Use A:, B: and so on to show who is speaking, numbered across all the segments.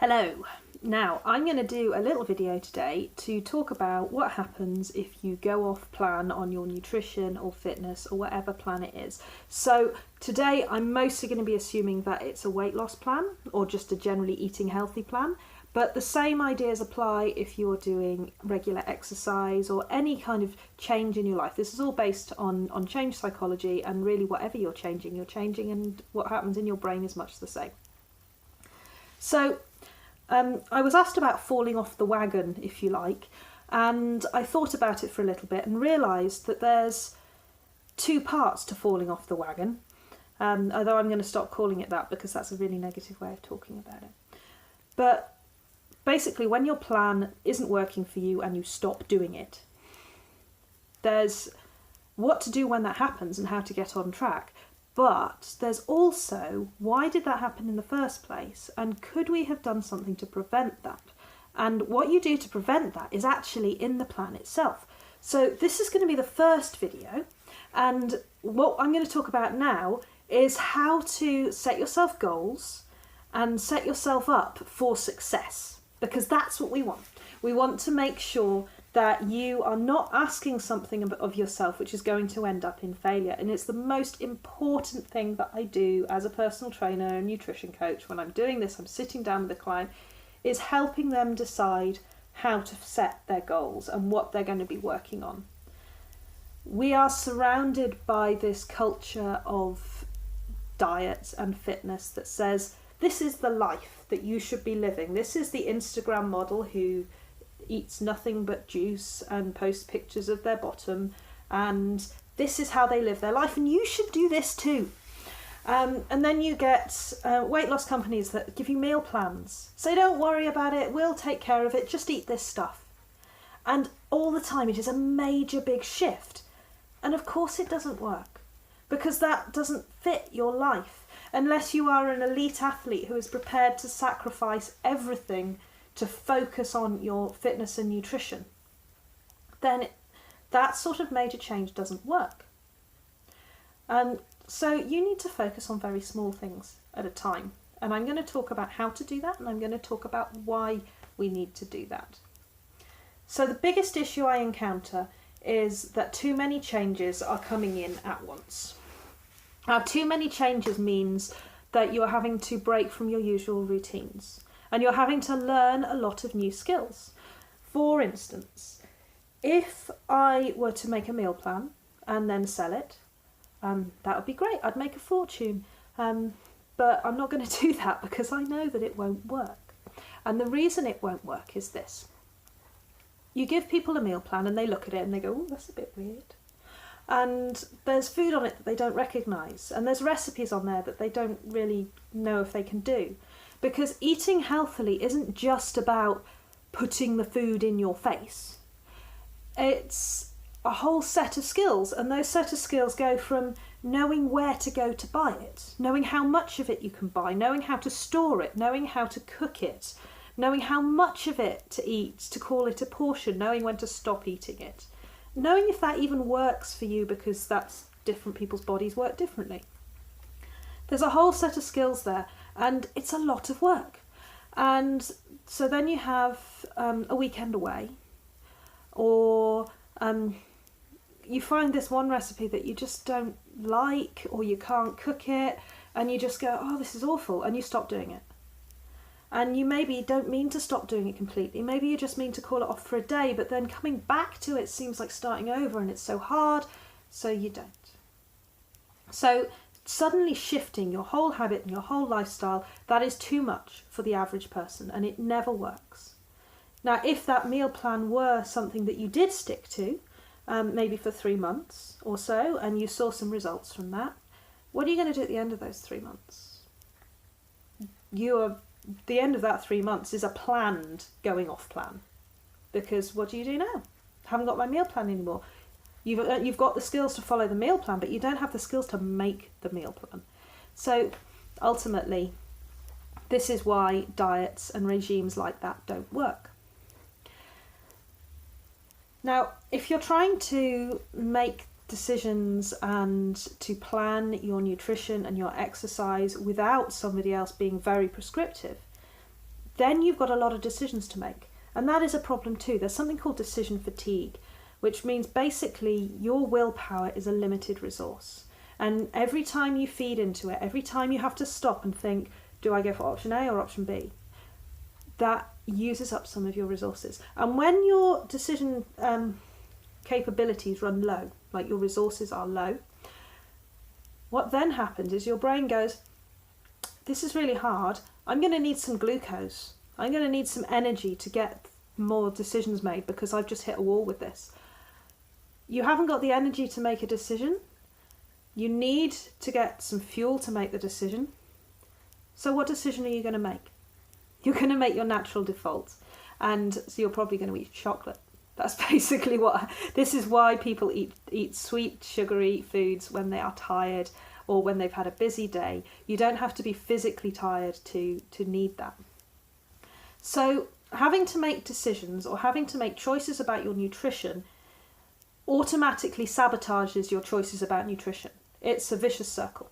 A: Hello. Now I'm going to do a little video today to talk about what happens if you go off plan on your nutrition or fitness or whatever plan it is. So today I'm mostly going to be assuming that it's a weight loss plan or just a generally eating healthy plan, but the same ideas apply if you're doing regular exercise or any kind of change in your life. This is all based on change psychology, and really whatever you're changing, and what happens in your brain is much the same. So I was asked about falling off the wagon, if you like, and I thought about it for a little bit and realised that there's two parts to falling off the wagon, although I'm going to stop calling it that because that's a really negative way of talking about it. But basically, when your plan isn't working for you and you stop doing it, there's what to do when that happens and how to get on track. But there's also, why did that happen in the first place? And could we have done something to prevent that? And what you do to prevent that is actually in the plan itself. So this is going to be the first video. And what I'm going to talk about now is how to set yourself goals and set yourself up for success. Because that's what we want. We want to make sure that you are not asking something of yourself which is going to end up in failure. And it's the most important thing that I do as a personal trainer and nutrition coach. When I'm doing this, I'm sitting down with a client, is helping them decide how to set their goals and what they're going to be working on. We are surrounded by this culture of diet and fitness that says, this is the life that you should be living. This is the Instagram model who eats nothing but juice and posts pictures of their bottom, and this is how they live their life, and you should do this too. And then you get weight loss companies that give you meal plans. Say, don't worry about it, we'll take care of it, just eat this stuff. And all the time it is a major big shift. And of course it doesn't work, because that doesn't fit your life. Unless you are an elite athlete who is prepared to sacrifice everything to focus on your fitness and nutrition, then that sort of major change doesn't work. So you need to focus on very small things at a time. And I'm going to talk about how to do that, and I'm going to talk about why we need to do that. So the biggest issue I encounter is that too many changes are coming in at once. Now, too many changes means that you're having to break from your usual routines. And you're having to learn a lot of new skills. For instance, if I were to make a meal plan and then sell it, that would be great. I'd make a fortune. But I'm not going to do that because I know that it won't work. And the reason it won't work is this. You give people a meal plan and they look at it and they go, oh, that's a bit weird. And there's food on it that they don't recognise. And there's recipes on there that they don't really know if they can do. Because eating healthily isn't just about putting the food in your face. It's a whole set of skills, and those set of skills go from knowing where to go to buy it, knowing how much of it you can buy, knowing how to store it, knowing how to cook it, knowing how much of it to eat, to call it a portion, knowing when to stop eating it, knowing if that even works for you, because that's different people's bodies work differently. There's a whole set of skills there, and it's a lot of work. And so then you have a weekend away, or you find this one recipe that you just don't like, or you can't cook it, and you just go, oh, this is awful, and you stop doing it. And you maybe don't mean to stop doing it completely. Maybe you just mean to call it off for a day, but then coming back to it seems like starting over, and it's so hard, so you don't. So suddenly shifting your whole habit and your whole lifestyle, that is too much for the average person, and it never works. Now, if that meal plan were something that you did stick to, maybe for 3 months or so, and you saw some results from that, what are you going to do at the end of those 3 months? The end of that 3 months is a planned going off plan. Because what do you do now? I haven't got my meal plan anymore. You've got the skills to follow the meal plan, but you don't have the skills to make the meal plan. So ultimately, this is why diets and regimes like that don't work. Now, if you're trying to make decisions and to plan your nutrition and your exercise without somebody else being very prescriptive, then you've got a lot of decisions to make. And that is a problem too. There's something called decision fatigue, which means basically your willpower is a limited resource. And every time you feed into it, every time you have to stop and think, do I go for option A or option B? That uses up some of your resources. And when your decision capabilities run low, like your resources are low, what then happens is your brain goes, this is really hard. I'm going to need some glucose. I'm going to need some energy to get more decisions made because I've just hit a wall with this. You haven't got the energy to make a decision. You need to get some fuel to make the decision. So what decision are you going to make? You're going to make your natural default. And so you're probably going to eat chocolate. That's basically this is why people eat sweet, sugary foods when they are tired or when they've had a busy day. You don't have to be physically tired to need that. So having to make decisions or having to make choices about your nutrition automatically sabotages your choices about nutrition. It's a vicious circle.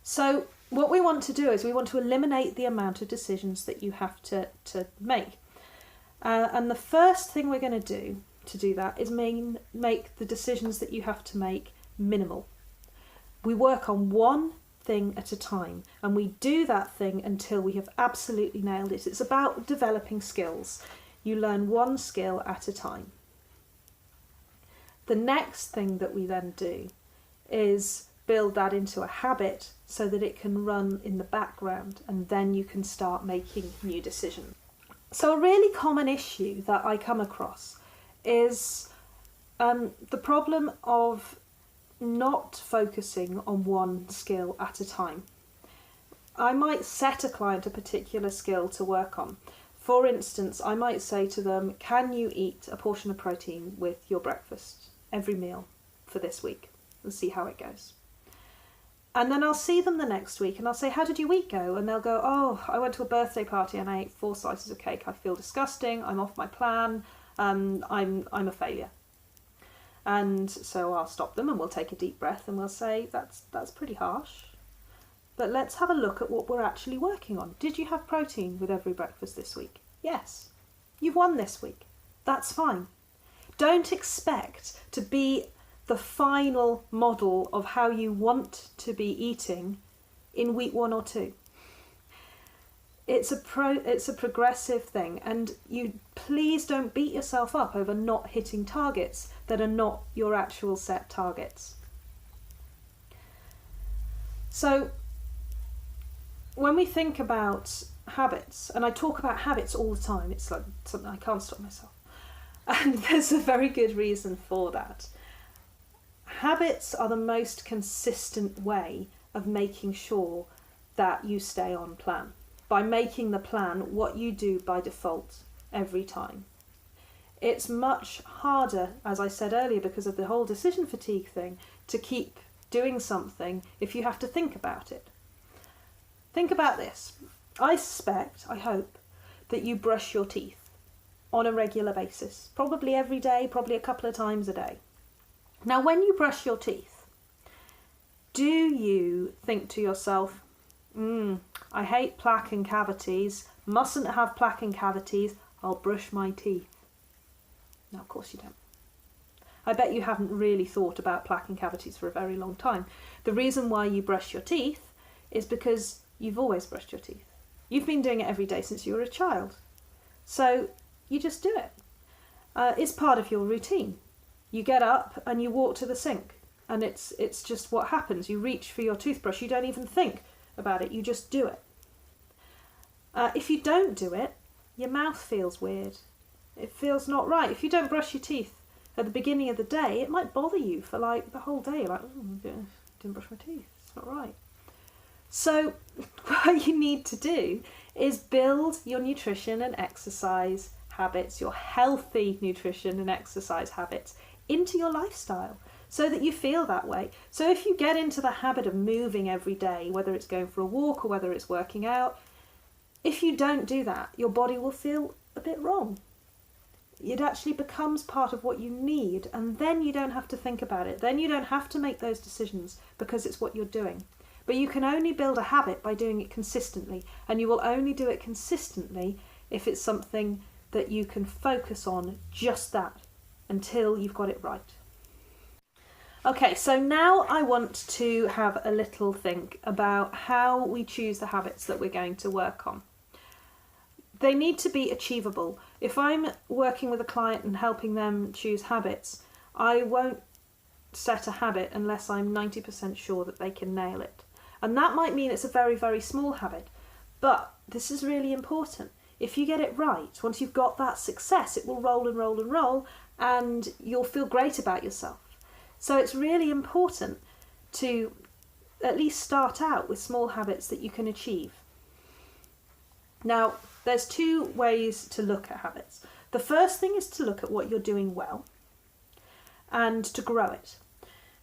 A: So what we want to do is we want to eliminate the amount of decisions that you have to make. And the first thing we're going to do that is make the decisions that you have to make minimal. We work on one thing at a time, and we do that thing until we have absolutely nailed it. It's about developing skills. You learn one skill at a time. The next thing that we then do is build that into a habit so that it can run in the background, and then you can start making new decisions. So a really common issue that I come across is the problem of not focusing on one skill at a time. I might set a client a particular skill to work on. For instance, I might say to them, can you eat a portion of protein with your breakfast every meal for this week, and see how it goes. And then I'll see them the next week and I'll say, how did your week go? And they'll go, oh, I went to a birthday party and I ate 4 slices of cake. I feel disgusting. I'm off my plan. I'm a failure. And so I'll stop them and we'll take a deep breath and we'll say, that's pretty harsh. But let's have a look at what we're actually working on. Did you have protein with every breakfast this week? Yes. You've won this week. That's fine. Don't expect to be the final model of how you want to be eating in week 1 or 2. It's a progressive thing, and you please don't beat yourself up over not hitting targets that are not your actual set targets. So when we think about habits, and I talk about habits all the time, it's like something I can't stop myself. And there's a very good reason for that. Habits are the most consistent way of making sure that you stay on plan, by making the plan what you do by default every time. It's much harder, as I said earlier, because of the whole decision fatigue thing, to keep doing something if you have to think about it. Think about this. I hope, that you brush your teeth on a regular basis, probably every day, probably a couple of times a day. Now, when you brush your teeth, do you think to yourself, I hate plaque and cavities, mustn't have plaque and cavities, I'll brush my teeth? No, of course you don't. I bet you haven't really thought about plaque and cavities for a very long time. The reason why you brush your teeth is because you've always brushed your teeth. You've been doing it every day since you were a child. So you just do it. It's part of your routine. You get up and you walk to the sink, and it's just what happens. You reach for your toothbrush. You don't even think about it. You just do it. If you don't do it, your mouth feels weird. It feels not right. If you don't brush your teeth at the beginning of the day, it might bother you for like the whole day. Like, didn't brush my teeth. It's not right. So what you need to do is build your nutrition and exercise habits, your healthy nutrition and exercise habits, into your lifestyle so that you feel that way. So if you get into the habit of moving every day, whether it's going for a walk or whether it's working out, if you don't do that, your body will feel a bit wrong. It actually becomes part of what you need, and then you don't have to think about it. Then you don't have to make those decisions because it's what you're doing. But you can only build a habit by doing it consistently, and you will only do it consistently if it's something that you can focus on, just that, until you've got it right. Okay, so now I want to have a little think about how we choose the habits that we're going to work on. They need to be achievable. If I'm working with a client and helping them choose habits, I won't set a habit unless I'm 90% sure that they can nail it. And that might mean it's a very, very small habit, but this is really important. If you get it right, once you've got that success, it will roll and roll and roll, and you'll feel great about yourself. So it's really important to at least start out with small habits that you can achieve. Now, there's two ways to look at habits. The first thing is to look at what you're doing well and to grow it.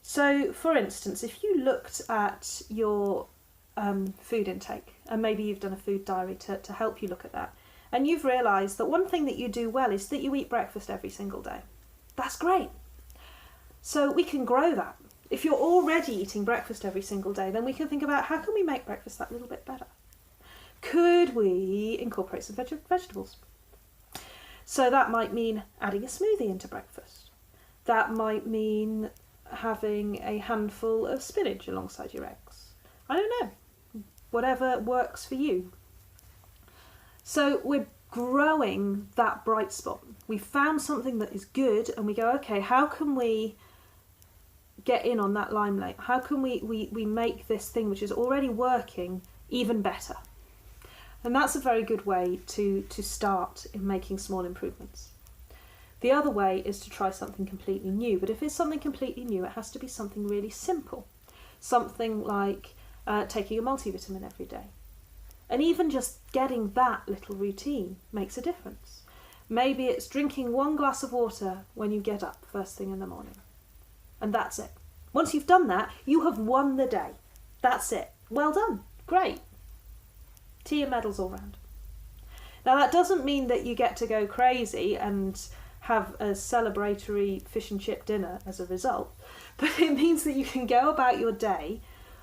A: So, for instance, if you looked at your food intake, and maybe you've done a food diary to help you look at that, and you've realised that one thing that you do well is that you eat breakfast every single day. That's great. So we can grow that. If you're already eating breakfast every single day, then we can think about how can we make breakfast that little bit better? Could we incorporate some vegetables? So that might mean adding a smoothie into breakfast. That might mean having a handful of spinach alongside your eggs. I don't know. Whatever works for you. So we're growing that bright spot. We found something that is good and we go, okay, how can we get in on that limelight? How can we make this thing which is already working even better? And that's a very good way to start in making small improvements. The other way is to try something completely new. But if it's something completely new, it has to be something really simple. Something like taking a multivitamin every day. And even just getting that little routine makes a difference. Maybe it's drinking 1 glass of water when you get up first thing in the morning. And that's it. Once you've done that, you have won the day. That's it. Well done. Great. Tea and medals all round. Now that doesn't mean that you get to go crazy and have a celebratory fish and chip dinner as a result, but it means that you can go about your day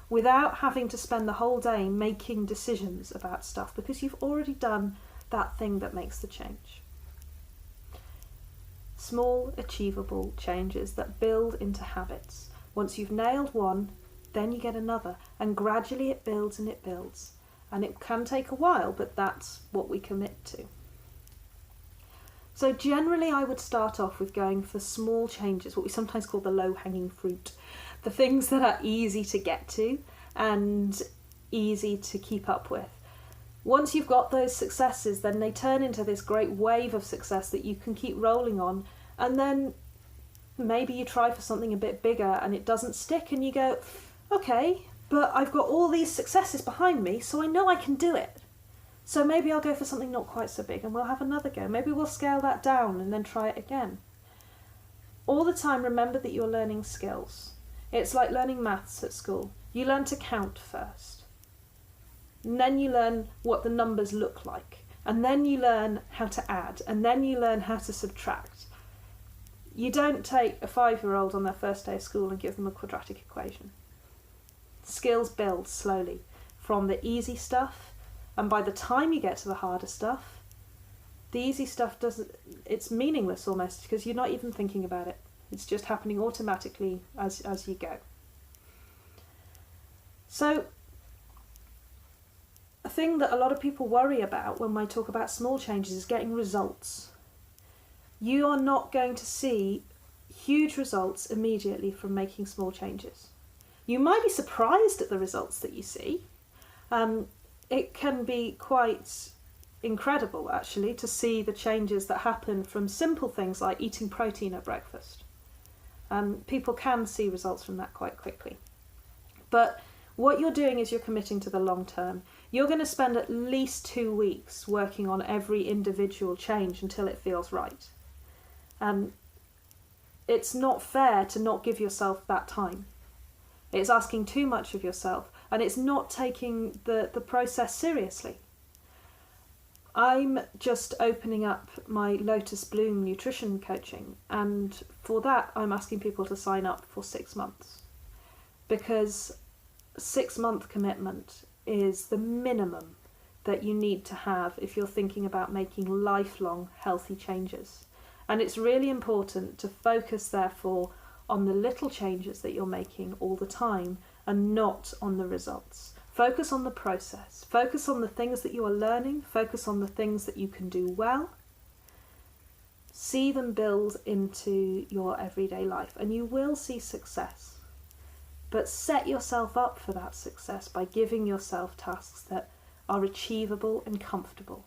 A: without having to spend the whole day making decisions about stuff because you've already done that thing that makes the change. Small, achievable changes that build into habits. Once you've nailed one, then you get another, and gradually it builds and it builds. And it can take a while, but that's what we commit to. So generally I would start off with going for small changes, what we sometimes call the low-hanging fruit. The things that are easy to get to and easy to keep up with. Once you've got those successes, then they turn into this great wave of success that you can keep rolling on, and then maybe you try for something a bit bigger and it doesn't stick and you go, okay, but I've got all these successes behind me, so I know I can do it. So maybe I'll go for something not quite so big and we'll have another go. Maybe we'll scale that down and then try it again. All the time, remember that you're learning skills. It's like learning maths at school. You learn to count first. And then you learn what the numbers look like. And then you learn how to add. And then you learn how to subtract. You don't take a 5-year-old on their first day of school and give them a quadratic equation. Skills build slowly from the easy stuff, and by the time you get to the harder stuff, the easy stuff it's meaningless almost because you're not even thinking about it. It's just happening automatically as you go. So a thing that a lot of people worry about when I talk about small changes is getting results. You are not going to see huge results immediately from making small changes. You might be surprised at the results that you see. It can be quite incredible, actually, to see the changes that happen from simple things like eating protein at breakfast. People can see results from that quite quickly. But what you're doing is you're committing to the long term. You're going to spend at least 2 weeks working on every individual change until it feels right. It's not fair to not give yourself that time. It's asking too much of yourself, and it's not taking the process seriously. I'm just opening up my Lotus Bloom nutrition coaching, and for that I'm asking people to sign up for 6 months, because 6-month commitment is the minimum that you need to have if you're thinking about making lifelong healthy changes. And it's really important to focus, therefore, on the little changes that you're making all the time and not on the results. Focus on the process. Focus on the things that you are learning. Focus on the things that you can do well. See them build into your everyday life, and you will see success. But set yourself up for that success by giving yourself tasks that are achievable and comfortable.